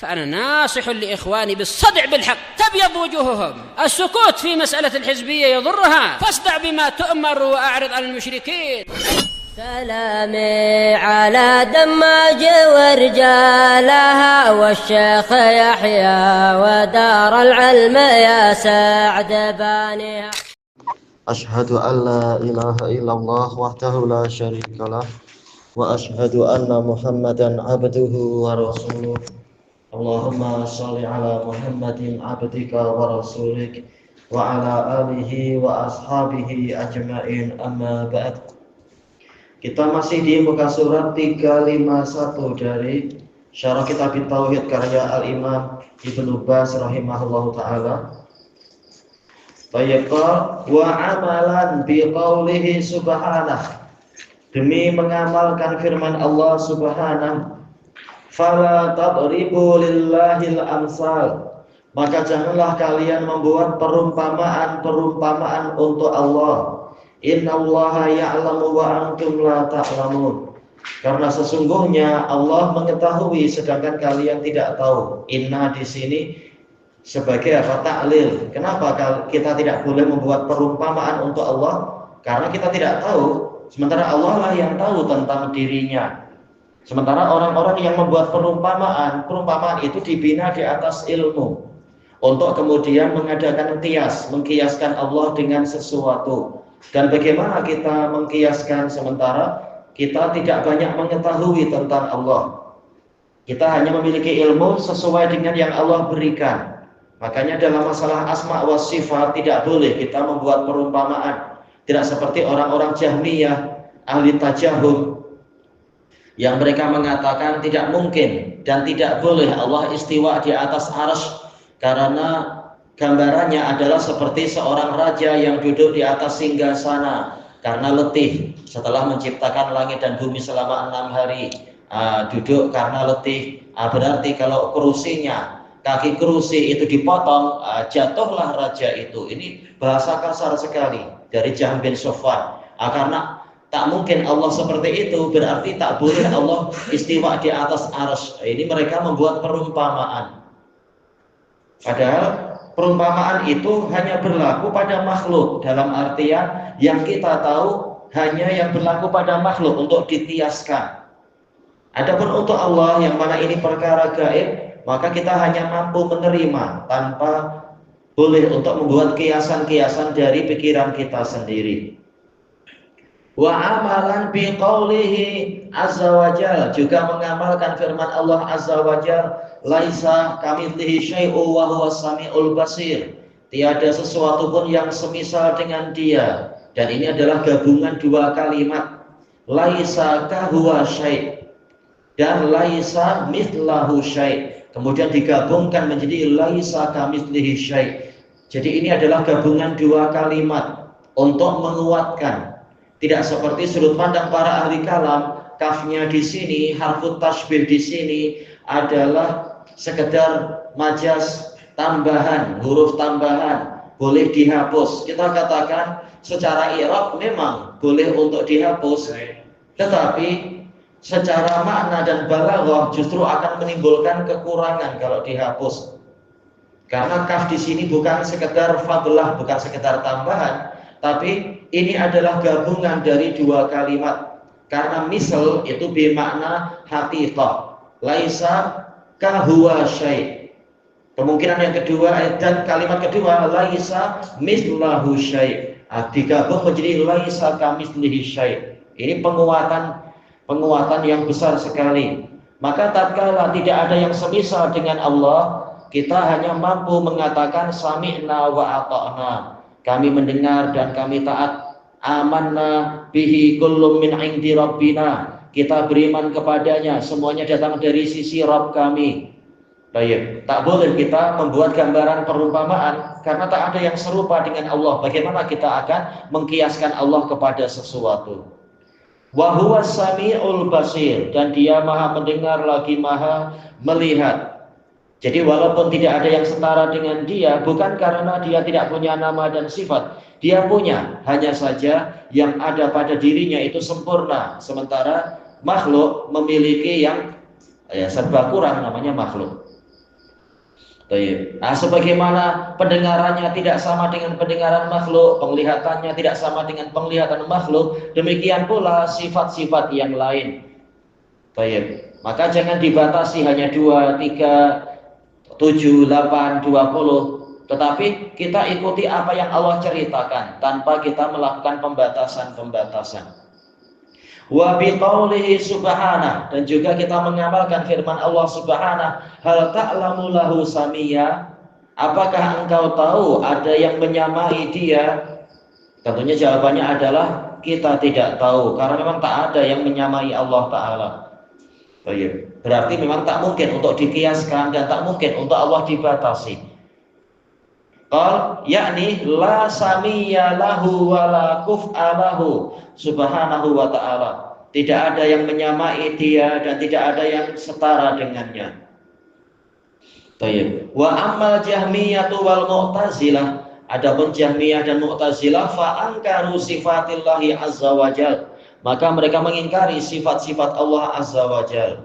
فأنا ناصح لإخواني بالصدع بالحق تبيض وجوههم. السكوت في مسألة الحزبية يضرها، فاصدع بما تؤمر وأعرض عن المشركين. سلامي على دماج ورجالها والشيخ يحيى ودار العلم يا سعد بانيها. أشهد أن لا إله إلا الله وحده لا شريك له وأشهد أن محمدا عبده ورسوله. اللهم صل على محمد عبدك ورسولك وعلى آله وأصحابه أجمعين. أما بعد. Kita masih di muka surat 351 dari Syarah Kitab Tauhid karya Al-Imam Ibnu Baz rahimahullahu taala. Tayyqa wa amalan bi qaulihi subhanahu, demi mengamalkan firman Allah Subhanahu, fala tadribu lillahil amsal, maka janganlah kalian membuat perumpamaan untuk Allah. Innallaha ya'lamu wa antum la ta'lamun, karena sesungguhnya Allah mengetahui sedangkan kalian tidak tahu. Inna di sini sebagai apa? Ta'lil. Kenapa kita tidak boleh membuat perumpamaan untuk Allah? Karena kita tidak tahu, sementara Allah lah yang tahu tentang dirinya. Sementara orang-orang yang membuat perumpamaan itu dibina di atas ilmu untuk kemudian mengadakan mengkiaskan Allah dengan sesuatu. Dan bagaimana kita mengkiaskan sementara kita tidak banyak mengetahui tentang Allah? Kita hanya memiliki ilmu sesuai dengan yang Allah berikan. Makanya dalam masalah asma wa sifat tidak boleh kita membuat perumpamaan. Tidak seperti orang-orang Jahmiyah, ahli tajahum, yang mereka mengatakan tidak mungkin dan tidak boleh Allah istiwa di atas arsy, karena gambarannya adalah seperti seorang raja yang duduk di atas singgasana karena letih setelah menciptakan langit dan bumi selama 6 hari. Duduk karena letih. Berarti kalau kaki kerusi itu dipotong, jatuhlah raja itu. Ini bahasa kasar sekali dari Jahm bin Safwan. Karena tak mungkin Allah seperti itu, berarti tak boleh Allah istiwa di atas arsy. Ini mereka membuat perumpamaan. Padahal perumpamaan itu hanya berlaku pada makhluk, dalam artian yang kita tahu hanya yang berlaku pada makhluk untuk dikiaskan. Adapun untuk Allah yang mana ini perkara gaib, maka kita hanya mampu menerima tanpa boleh untuk membuat kiasan-kiasan dari pikiran kita sendiri. Wa amalan bi qaulihi azza wajal, juga mengamalkan firman Allah azza wajal, laisa kamitslihi syai'un wa huwas samiul basir, tiada sesuatu pun yang semisal dengan dia. Dan ini adalah gabungan dua kalimat, laisa kahuwa syai' dan laisa mithlahu syai', kemudian digabungkan menjadi laisa kamitslihi syai'. Jadi ini adalah gabungan dua kalimat untuk menguatkan. Tidak seperti sudut pandang para ahli kalam, kafnya di sini, harfut tasbih di sini adalah sekedar majas tambahan, huruf tambahan, boleh dihapus. Kita katakan secara i'rab memang boleh untuk dihapus, tetapi secara makna dan balaghah justru akan menimbulkan kekurangan kalau dihapus. Karena kaf di sini bukan sekedar fadlah, bukan sekedar tambahan, tapi ini adalah gabungan dari dua kalimat. Karena misal itu bermakna haqiqah, laisa kahuwa syai'. Kemungkinan yang kedua dan kalimat kedua laisa mislahu syai', digabung menjadi laisa kamitslihi syai'. Ini penguatan yang besar sekali. Maka tatkala tidak ada yang semisal dengan Allah, kita hanya mampu mengatakan sami'na wa ata'na, kami mendengar dan kami taat. Amanna bihi kullum min indi rabbina, kita beriman kepadanya, semuanya datang dari sisi Rabb kami. Baik, tak boleh kita membuat gambaran perumpamaan karena tak ada yang serupa dengan Allah. Bagaimana kita akan mengkiaskan Allah kepada sesuatu? Wa huwas samiul basir, dan dia maha mendengar lagi maha melihat. Jadi walaupun tidak ada yang setara dengan dia, bukan karena dia tidak punya nama dan sifat. Dia punya, hanya saja yang ada pada dirinya itu sempurna. Sementara makhluk memiliki yang serba kurang, namanya makhluk. Nah, sebagaimana pendengarannya tidak sama dengan pendengaran makhluk, penglihatannya tidak sama dengan penglihatan makhluk, demikian pula sifat-sifat yang lain. Maka jangan dibatasi hanya 2, 3, 7, 8, 20, tetapi kita ikuti apa yang Allah ceritakan tanpa kita melakukan pembatasan-pembatasan. Wa biqaulihi subhanahu, dan juga kita mengamalkan firman Allah subhanahu, hal ta'lamu lahu samia, apakah engkau tahu ada yang menyamai dia? Tentunya jawabannya adalah kita tidak tahu, karena memang tak ada yang menyamai Allah Ta'ala. Berarti memang tak mungkin untuk dikiaskan dan tak mungkin untuk Allah dibatasi. Yakni la samiyya lahu wa la kuf'a lahu subhanahu wa ta'ala. Tidak ada yang menyamai dia dan tidak ada yang setara dengannya. Wa ammal jahmiyatu wal mu'tazilah, adapun Jahmiyah dan Mu'tazilah fa ankaru sifatillahi azza wajal, maka mereka mengingkari sifat-sifat Allah azza wajal.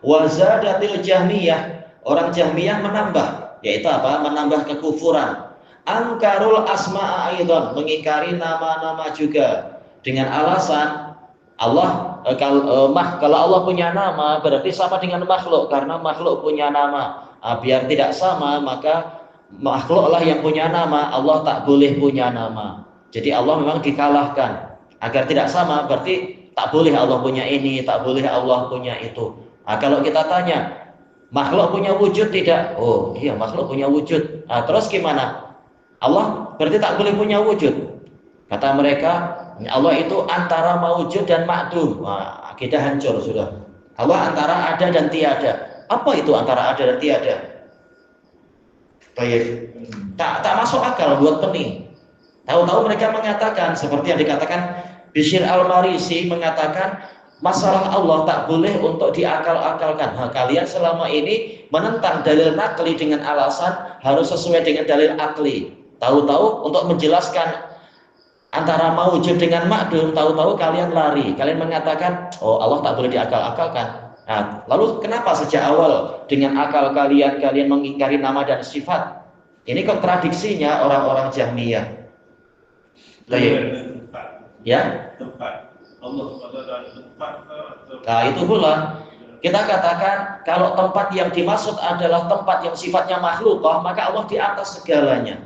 Wa zadatil Jahmiyah, orang Jahmiyah menambah, yaitu apa? Menambah kekufuran. Angkarul asma'a aidan, mengingkari nama-nama juga dengan alasan Allah kalau Allah punya nama berarti sama dengan makhluk, karena makhluk punya nama. Biar tidak sama maka makhluklah yang punya nama, Allah tak boleh punya nama. Jadi Allah memang dikalahkan agar tidak sama, berarti tak boleh Allah punya ini, tak boleh Allah punya itu. Kalau kita tanya makhluk punya wujud tidak? Oh iya, makhluk punya wujud. Terus gimana? Allah berarti tak boleh punya wujud. Kata mereka, Allah itu antara mawujud dan ma'dum. Akidah hancur sudah. Allah antara ada dan tiada. Apa itu antara ada dan tiada? Tak masuk akal buat pening. Tahu-tahu mereka mengatakan seperti yang dikatakan Bishr al-Marisi, mengatakan masalah Allah tak boleh untuk diakal-akalkan. Kalian selama ini menentang dalil nakli dengan alasan harus sesuai dengan dalil akli. Tahu-tahu untuk menjelaskan antara mawujud dengan ma'dum, tahu-tahu kalian lari. Kalian mengatakan, oh Allah tak boleh diakal-akalkan. Lalu kenapa sejak awal dengan akal kalian mengingkari nama dan sifat? Ini kontradiksinya orang-orang Jahmiyah. Ya? Itu pula kita katakan kalau tempat yang dimaksud adalah tempat yang sifatnya makhlukah, maka Allah di atas segalanya.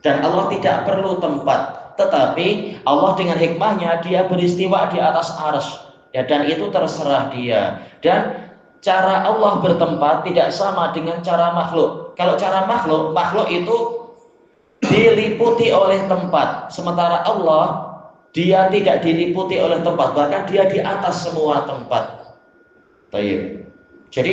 Dan Allah tidak perlu tempat, tetapi Allah dengan hikmahnya dia beristiwa di atas arsy, dan itu terserah dia. Dan cara Allah bertempat tidak sama dengan cara makhluk. Kalau cara makhluk itu diliputi oleh tempat, sementara Allah dia tidak diliputi oleh tempat, bahkan dia di atas semua tempat. Jadi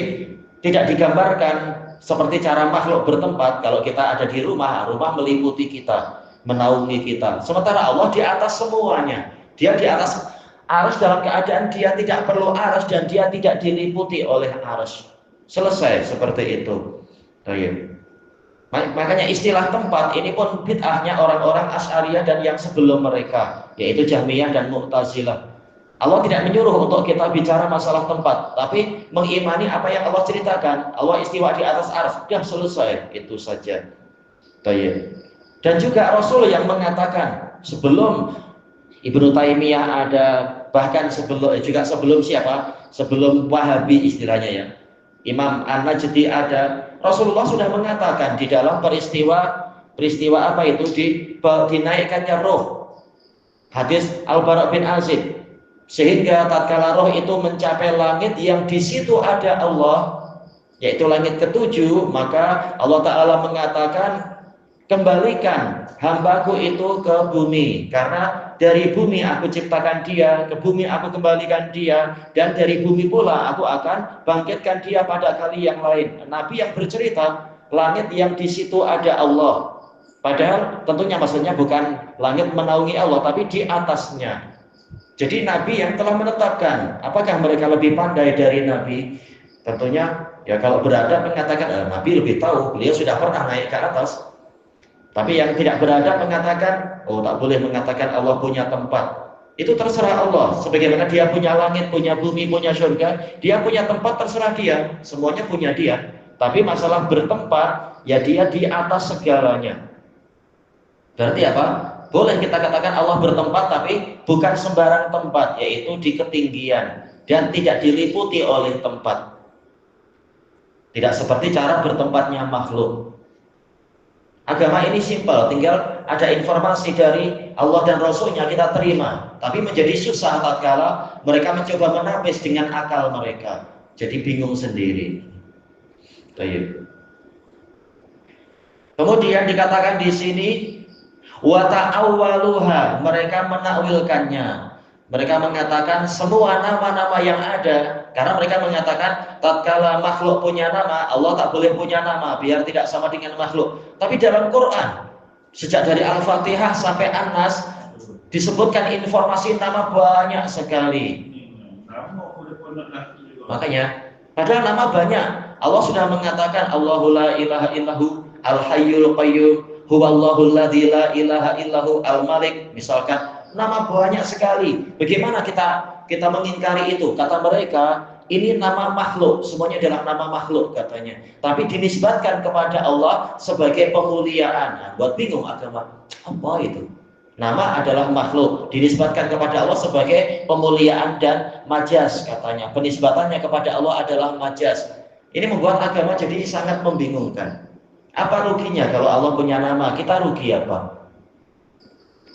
tidak digambarkan seperti cara makhluk bertempat. Kalau kita ada di rumah meliputi kita, menaungi kita. Sementara Allah di atas semuanya. Dia di atas arsy dalam keadaan dia tidak perlu arsy dan dia tidak diliputi oleh arsy. Selesai seperti itu. Makanya istilah tempat ini pun bid'ahnya orang-orang Asy'ariyah dan yang sebelum mereka, yaitu Jahmiyah dan Mu'tazilah. Allah tidak menyuruh untuk kita bicara masalah tempat, tapi mengimani apa yang Allah ceritakan. Allah istiwa di atas arsy, sudah selesai, itu saja. Dan juga Rasul yang mengatakan sebelum Ibnu Taimiyah ada, bahkan sebelum siapa? Sebelum Wahabi istilahnya ya. Imam An-Najdi ada. Rasulullah sudah mengatakan di dalam peristiwa apa itu dinaikkannya roh. Hadis Al-Bara' bin Azib. Sehingga tatkala roh itu mencapai langit yang di situ ada Allah, yaitu langit ketujuh, maka Allah Ta'ala mengatakan, kembalikan hambaku itu ke bumi, karena dari bumi aku ciptakan dia, ke bumi aku kembalikan dia, dan dari bumi pula aku akan bangkitkan dia pada kali yang lain. Nabi yang bercerita langit yang di situ ada Allah, padahal tentunya maksudnya bukan langit menaungi Allah, tapi di atasnya. Jadi Nabi yang telah menetapkan. Apakah mereka lebih pandai dari Nabi? Tentunya ya kalau beradab mengatakan Nabi lebih tahu, beliau sudah pernah naik ke atas. Tapi yang tidak beradab mengatakan, oh tak boleh mengatakan Allah punya tempat. Itu terserah Allah. Sebagaimana dia punya langit, punya bumi, punya surga, dia punya tempat, terserah dia. Semuanya punya dia. Tapi masalah bertempat, ya dia di atas segalanya. Berarti apa? Boleh kita katakan Allah bertempat, tapi bukan sembarang tempat, yaitu di ketinggian dan tidak diliputi oleh tempat. Tidak seperti cara bertempatnya makhluk. Agama ini simpel, tinggal ada informasi dari Allah dan Rasulnya kita terima. Tapi menjadi susah tatkala mereka mencoba menapis dengan akal mereka. Jadi bingung sendiri. Baik. Kemudian dikatakan di sini wa ta'awwaluha, mereka menakwilkannya. Mereka mengatakan semua nama-nama yang ada, karena mereka mengatakan tatkala makhluk punya nama, Allah tak boleh punya nama biar tidak sama dengan makhluk. Tapi dalam Quran, sejak dari Al-Fatihah sampai An-Nas disebutkan informasi nama banyak sekali. Makanya padahal nama banyak. Allah sudah mengatakan Allahu la ilaha illahu al-hayyul qayyum huwallahu alladzi la ilaha illahu al-malik. Misalkan nama banyak sekali. Bagaimana kita mengingkari itu? Kata mereka, ini nama makhluk, semuanya adalah nama makhluk katanya. Tapi dinisbatkan kepada Allah sebagai pemuliaan. Nah, buat bingung agama. Apa itu? Nama adalah makhluk, dinisbatkan kepada Allah sebagai pemuliaan dan majas katanya. Penisbatannya kepada Allah adalah majas. Ini membuat agama jadi sangat membingungkan. Apa ruginya kalau Allah punya nama? Kita rugi apa?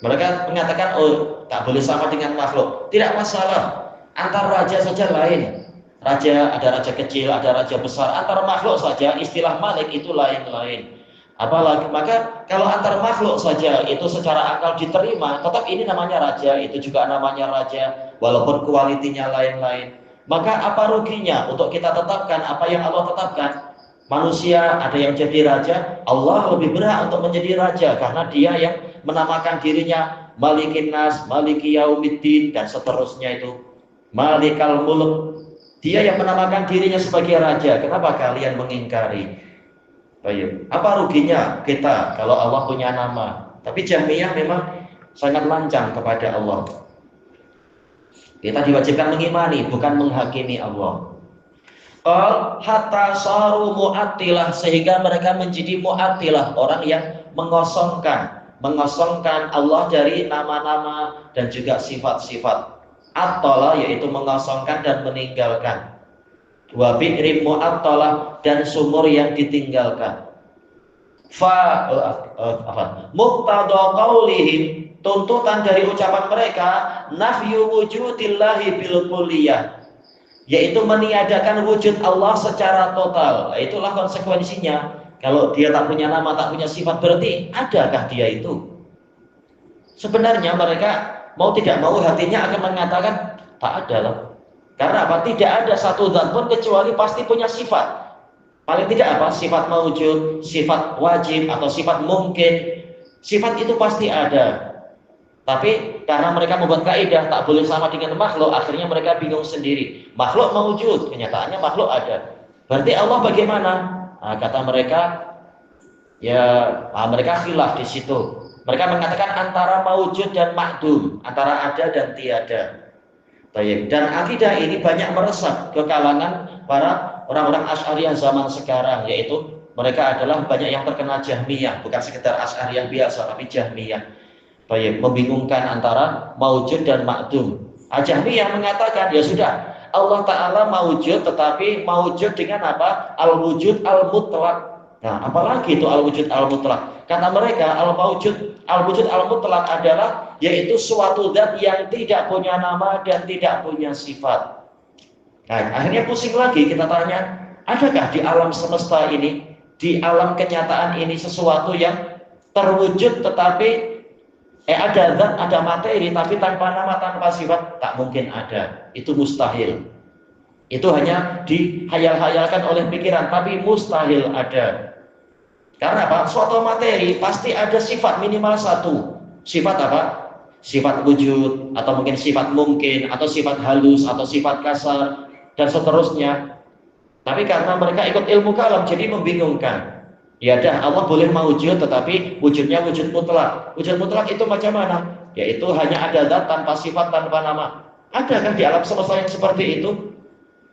Mereka mengatakan, oh tak boleh sama dengan makhluk. Tidak masalah, antar raja saja lain. Raja, ada raja kecil, ada raja besar. Antar makhluk saja, istilah malik itu lain-lain. Apalagi, maka kalau antar makhluk saja itu secara akal diterima, tetap ini namanya raja, itu juga namanya raja, walaupun kualitinya lain-lain. Maka apa ruginya untuk kita tetapkan apa yang Allah tetapkan? Manusia ada yang jadi raja, Allah lebih berhak untuk menjadi raja karena dia yang menamakan dirinya Malikin Nas, Maliki Yaumiddin dan seterusnya itu. Malikal Mulk. Dia yang menamakan dirinya sebagai raja. Kenapa kalian mengingkari? Baik. Apa ruginya kita kalau Allah punya nama? Tapi Jahmiyah memang sangat lancang kepada Allah. Kita diwajibkan mengimani, bukan menghakimi Allah. Hatta saru mu'attilah, sehingga mereka menjadi mu'attilah, orang yang mengosongkan Allah dari nama-nama dan juga sifat-sifat. Attala yaitu mengosongkan dan meninggalkan. Wa bi'rim mu'attalah, dan sumur yang ditinggalkan. Muqtada qaulihim, tuntutan dari ucapan mereka nafyu wujudillahi bil kulliyah, yaitu meniadakan wujud Allah secara total. Nah, itulah konsekuensinya. Kalau dia tak punya nama, tak punya sifat, berarti adakah dia itu? Sebenarnya mereka mau tidak mau hatinya akan mengatakan tak ada lah. Karena apa? Tidak ada satu zat pun kecuali pasti punya sifat. Paling tidak apa? Sifat maujud, sifat wajib atau sifat mungkin. Sifat itu pasti ada. Tapi karena mereka membuat kaidah tak boleh sama dengan makhluk, akhirnya mereka bingung sendiri. Makhluk maujud, kenyataannya makhluk ada. Berarti Allah bagaimana? Nah, kata mereka, mereka khilaf di situ. Mereka mengatakan antara maujud dan ma'dum, antara ada dan tiada. Baik. Dan akidah ini banyak meresap ke kalangan para orang-orang Asy'ariyah zaman sekarang, yaitu mereka adalah banyak yang terkena Jahmiyah, bukan sekedar Asy'ariyah biasa, tapi Jahmiyah. Baik, membingungkan antara maujud dan ma'dum. Jahmiyah mengatakan, ya sudah, Allah Ta'ala maujud, tetapi maujud dengan apa? Al-wujud al-mutlaq. Nah, apalagi itu al-wujud al-mutlaq? Kata mereka, al-wujud al-mutlaq adalah yaitu suatu zat yang tidak punya nama dan tidak punya sifat. Nah, akhirnya pusing lagi, kita tanya, adakah di alam semesta ini, di alam kenyataan ini sesuatu yang terwujud tetapi ada zat, ada materi, tapi tanpa nama, tanpa sifat? Tak mungkin ada. Itu mustahil. Itu hanya dihayal-hayalkan oleh pikiran, tapi mustahil ada. Karena apa? Suatu materi pasti ada sifat minimal satu. Sifat apa? Sifat wujud, atau mungkin sifat mungkin, atau sifat halus, atau sifat kasar, dan seterusnya. Tapi karena mereka ikut ilmu kalam, jadi membingungkan. Ya dah, Allah boleh mewujud, tetapi wujudnya wujud mutlak. Wujud mutlak itu macam mana? Yaitu hanya ada zat tanpa sifat, tanpa nama. Adakah di alam semesta yang seperti itu?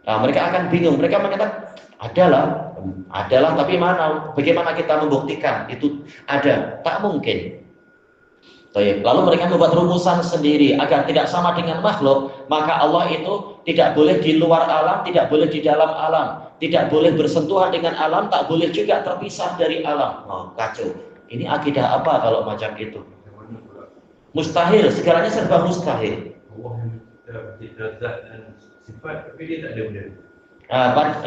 Nah, mereka akan bingung. Mereka mengatakan Adalah, tapi mana? Bagaimana kita membuktikan itu ada? Tak mungkin. Lalu mereka membuat rumusan sendiri agar tidak sama dengan makhluk, maka Allah itu tidak boleh di luar alam, tidak boleh di dalam alam, tidak boleh bersentuhan dengan alam, tak boleh juga terpisah dari alam. Oh, kacau. Ini akidah apa kalau macam itu? Mustahil, segalanya serba mustahil. Allah mencipta zat dan sifat, tapi dia tak ada benda.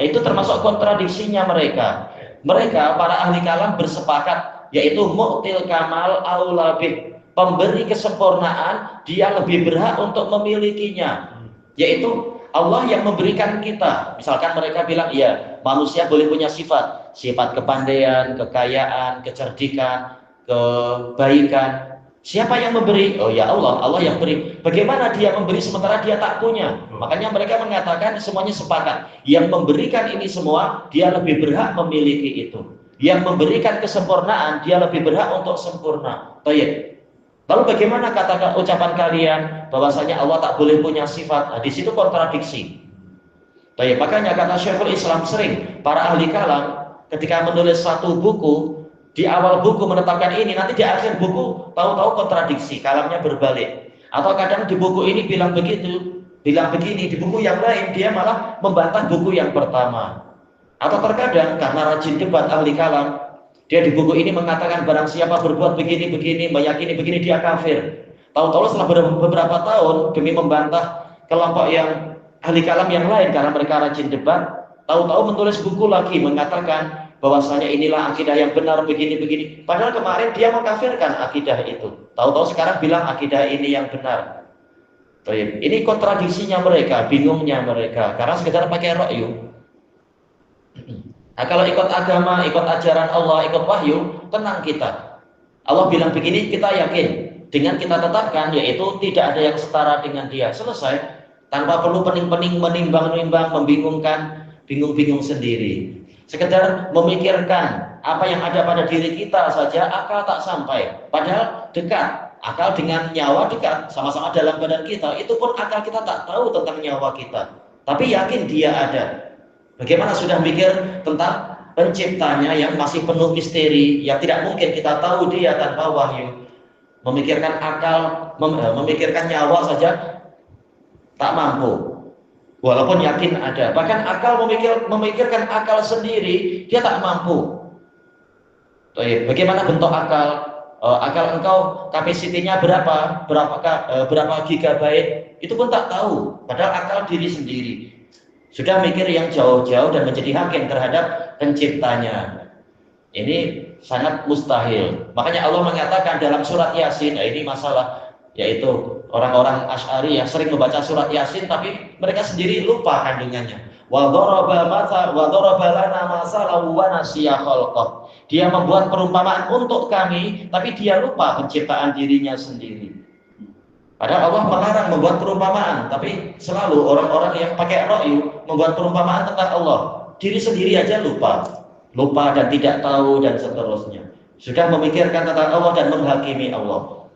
Itu termasuk kontradiksinya mereka. Mereka para ahli kalam bersepakat, yaitu mu'til kamal aulabih, pemberi kesempurnaan, dia lebih berhak untuk memilikinya, yaitu Allah yang memberikan kita. Misalkan mereka bilang, ya manusia boleh punya sifat kepandaian, kekayaan, kecerdikan, kebaikan. Siapa yang memberi? Oh ya Allah yang beri. Bagaimana dia memberi sementara dia tak punya? Makanya mereka mengatakan semuanya sepakat, yang memberikan ini semua, dia lebih berhak memiliki itu. Yang memberikan kesempurnaan, dia lebih berhak untuk sempurna. Baik. Lalu bagaimana kata ucapan kalian bahwasanya Allah tak boleh punya sifat? Di situ kontradiksi. Baik, makanya kata Syekhul Islam sering para ahli kalam ketika menulis satu buku, di awal buku menetapkan ini, nanti di akhir buku tahu-tahu kontradiksi, kalamnya berbalik. Atau kadang di buku ini bilang begitu, bilang begini, di buku yang lain dia malah membantah buku yang pertama. Atau terkadang karena rajin debat ahli kalam, dia di buku ini mengatakan barang siapa berbuat begini-begini, meyakini begini, dia kafir. Tahu-tahu setelah beberapa tahun demi membantah kelompok yang ahli kalam yang lain karena mereka rajin debat, tahu-tahu menulis buku lagi mengatakan bahwasanya inilah akidah yang benar begini-begini. Padahal kemarin dia mengkafirkan akidah itu. Tahu-tahu sekarang bilang akidah ini yang benar. Ini kontradiksinya mereka, bingungnya mereka karena sekedar pakai ra'yu. Nah, kalau ikut agama, ikut ajaran Allah, ikut wahyu, tenang kita. Allah bilang begini, kita yakin. Dengan kita tetapkan, yaitu tidak ada yang setara dengan dia. Selesai. Tanpa perlu pening-pening, menimbang-nimbang, membingungkan, bingung-bingung sendiri. Sekedar memikirkan apa yang ada pada diri kita saja, akal tak sampai. Padahal dekat. Akal dengan nyawa dekat. Sama-sama dalam badan kita. Itu pun akal kita tak tahu tentang nyawa kita. Tapi yakin dia ada. Bagaimana sudah mikir tentang penciptanya yang masih penuh misteri, yang tidak mungkin kita tahu dia tanpa wahyu. Memikirkan akal, memikirkan nyawa saja tak mampu. Walaupun yakin ada. Bahkan akal memikirkan akal sendiri, dia tak mampu. Bagaimana bentuk akal? Akal engkau kapasitinya berapa gigabyte? Itu pun tak tahu. Padahal akal diri sendiri. Sudah mikir yang jauh-jauh dan menjadi hakim terhadap penciptanya. Ini sangat mustahil. Makanya Allah mengatakan dalam surat Yasin, ini masalah, yaitu orang-orang Asy'ari yang sering membaca surat Yasin tapi mereka sendiri lupa kandungannya. Wa daraba lana masalan wa nasiya khalqah. Dia membuat perumpamaan untuk kami tapi dia lupa penciptaan dirinya sendiri. Padahal Allah melarang membuat perumpamaan, tapi selalu orang-orang yang pakai ra'yu membuat perumpamaan tentang Allah. Diri sendiri aja lupa dan tidak tahu dan seterusnya. Sudah memikirkan tentang Allah dan menghakimi Allah.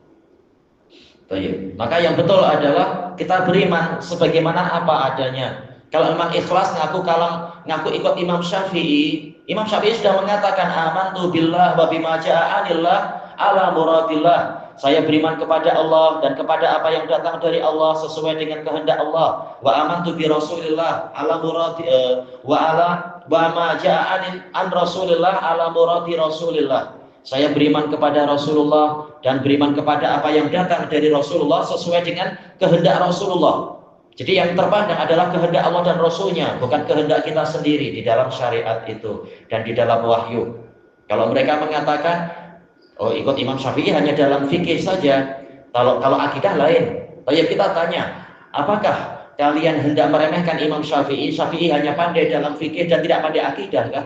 Maka yang betul adalah kita beriman sebagaimana apa adanya. Kalau memang ikhlas ngaku ikut Imam Syafi'i. Imam Syafi'i sudah mengatakan amantu billah wa bima ja'anillah ala muradillah. Saya beriman kepada Allah dan kepada apa yang datang dari Allah sesuai dengan kehendak Allah. Wa amantu bi Rasulillah ala muradi wa ma ja'an an Rasulillah ala muradi Rasulillah. Saya beriman kepada Rasulullah dan beriman kepada apa yang datang dari Rasulullah sesuai dengan kehendak Rasulullah. Jadi yang terpandang adalah kehendak Allah dan Rasulnya, bukan kehendak kita sendiri di dalam syariat itu dan di dalam wahyu. Kalau mereka mengatakan ikut Imam Syafi'i hanya dalam fikih saja. Kalau akidah lain. Tapi kita tanya, apakah kalian hendak meremehkan Imam Syafi'i? Syafi'i hanya pandai dalam fikih dan tidak pandai akidah kan?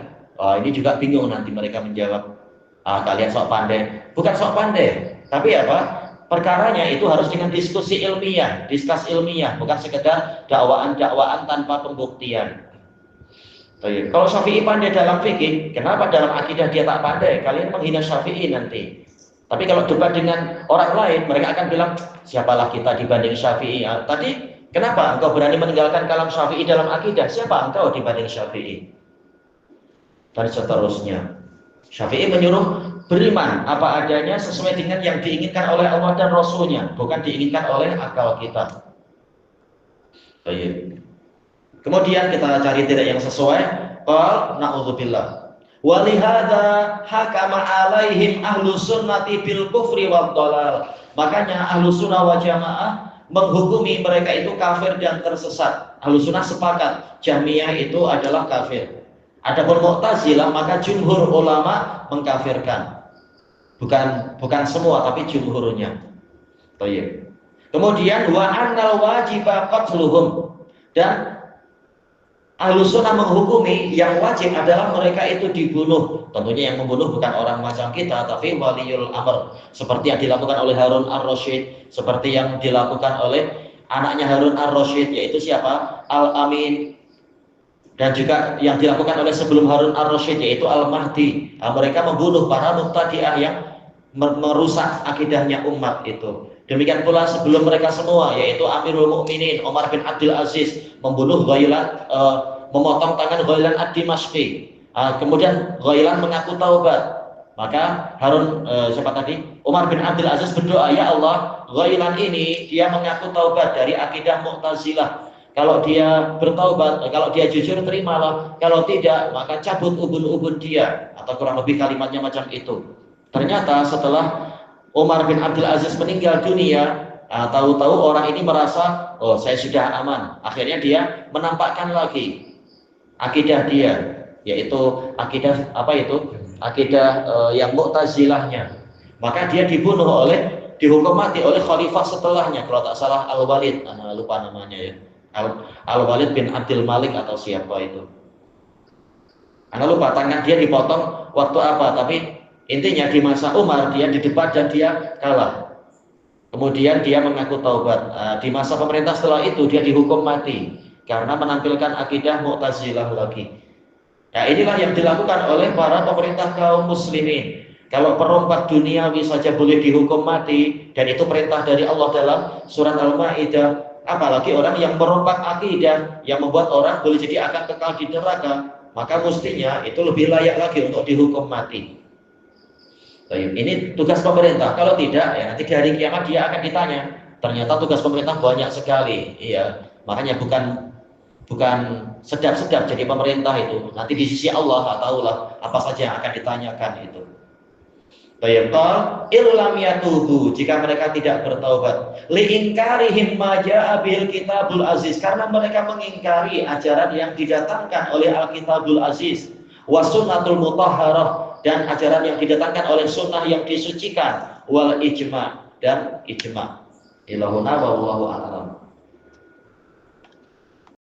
Ini juga bingung nanti mereka menjawab. Kalian sok pandai. Bukan sok pandai, tapi apa? Perkaranya itu harus dengan diskusi ilmiah, diskus ilmiah, bukan sekedar dakwaan-dakwaan tanpa pembuktian. Kalau Syafi'i pandai dalam fikih, kenapa dalam akidah dia tak pandai? Kalian menghina Syafi'i nanti. Tapi kalau debat dengan orang lain, mereka akan bilang, siapalah kita dibanding Syafi'i? Tadi, kenapa engkau berani meninggalkan kalam Syafi'i dalam akidah? Siapa engkau dibanding Syafi'i? dan seterusnya. Syafi'i menyuruh beriman apa adanya sesuai dengan yang diinginkan oleh Allah dan Rasulnya, bukan diinginkan oleh akal kita. Baik. Kemudian kita cari tidak yang sesuai. Qal na'udzubillah. Walihada hakama alaihim ahlu sunnati bil kufri wad dhalal. Makanya ahlu sunnah wal jamaah menghukumi mereka itu kafir dan tersesat. Ahlu sunnah sepakat Jahmiyah itu adalah kafir. Adapun Mu'tazilah maka jumhur ulama mengkafirkan. Bukan semua tapi jumhurnya. Baik. Kemudian wa annal wajiba qatluhum, dan ahlu sunnah menghukumi yang wajib adalah mereka itu dibunuh. Tentunya yang membunuh bukan orang macam kita, tapi waliul amr, seperti yang dilakukan oleh Harun ar-Rasyid, seperti yang dilakukan oleh anaknya Harun ar-Rasyid, yaitu siapa? Al-Amin. Dan juga yang dilakukan oleh sebelum Harun ar-Rasyid, yaitu Al-Mahdi. Nah, mereka membunuh para mubtadi'ah yang merusak akidahnya umat itu. Demikian pula sebelum mereka semua, yaitu Amirul Mukminin Umar bin Abdul Aziz membunuh Ghailan, memotong tangan Ghailan ad-Dimashqi. Kemudian Ghailan mengaku taubat. Maka Umar bin Abdul Aziz berdoa, ya Allah, Ghailan ini dia mengaku taubat dari akidah Mu'tazilah. Kalau dia bertaubat, kalau dia jujur terimalah, kalau tidak maka cabut ubun-ubun dia, atau kurang lebih kalimatnya macam itu. Ternyata setelah Umar bin Abdul Aziz meninggal dunia, tahu-tahu orang ini merasa, oh saya sudah aman. Akhirnya dia menampakkan lagi akidah dia, yaitu akidah akidah yang Mu'tazilahnya. Maka dia dihukum mati oleh khalifah setelahnya, kalau tak salah Al-Walid, lupa namanya ya, Al-Walid bin Abdul Malik atau siapa itu. Lupa, tangan dia dipotong waktu apa, tapi intinya di masa Umar dia di depan dan dia kalah. Kemudian dia mengaku taubat. Di masa pemerintah setelah itu dia dihukum mati karena menampilkan akidah Mu'tazilah lagi. Nah, inilah yang dilakukan oleh para pemerintah kaum muslimin. Kalau perompak duniawi saja boleh dihukum mati, dan itu perintah dari Allah dalam surat Al-Maidah, apalagi orang yang merompak akidah yang membuat orang boleh jadi akan kekal di neraka, maka mestinya itu lebih layak lagi untuk dihukum mati. Ini tugas pemerintah. Kalau tidak, ya nanti di hari kiamat dia akan ditanya. Ternyata tugas pemerintah banyak sekali. Iya, makanya bukan sedap-sedap jadi pemerintah itu. Nanti di sisi Allah tahulah apa saja yang akan ditanyakan itu. Illam yatubu, jika mereka tidak bertaubat, liingkarihim ma jaa bil kitabul aziz, karena mereka mengingkari ajaran yang didatangkan oleh Al-Kitabul Aziz, wasunnatul mutahharah, dan ajaran yang didatangkan oleh sunnah yang disucikan, wal ijma, dan ijma. Ilahuna wallahu a'lam.